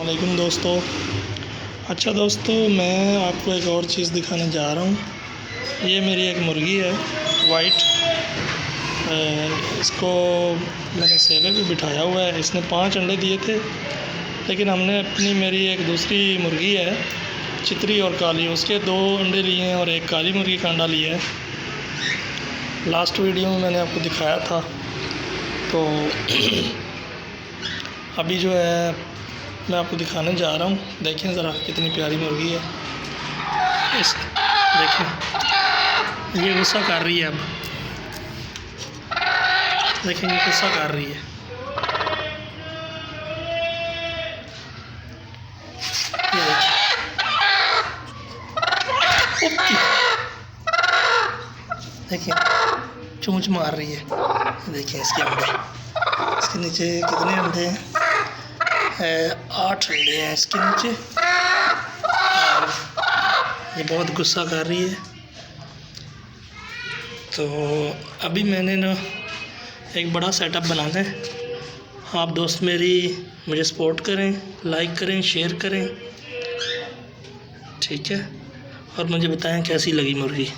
वालेकुम दोस्तों। अच्छा दोस्तों, मैं आपको एक और चीज़ दिखाने जा रहा हूँ। ये मेरी एक मुर्गी है वाइट। इसको मैंने सेवे पे बिठाया हुआ है। इसने 5 अंडे दिए थे, लेकिन हमने मेरी एक दूसरी मुर्गी है चित्री और काली, उसके 2 अंडे लिए हैं और एक काली मुर्गी का अंडा लिया है। लास्ट वीडियो में मैंने आपको दिखाया था। तो अभी जो है मैं आपको दिखाने जा रहा हूँ। देखें ज़रा कितनी प्यारी मुर्गी है। इस देखें, ये गुस्सा कर रही है। अब देखें, ये गुस्सा कर रही है। देखिए, चोंच मार रही है। देखिए इसके अंडे, इसके नीचे कितने अंडे हैं? 8 अंडे हैं इसके नीचे। और ये बहुत गुस्सा कर रही है। तो अभी मैंने ना एक बड़ा सेटअप बनाना है। आप दोस्त मुझे सपोर्ट करें, लाइक करें, शेयर करें, ठीक है। और मुझे बताएं कैसी लगी मुर्गी।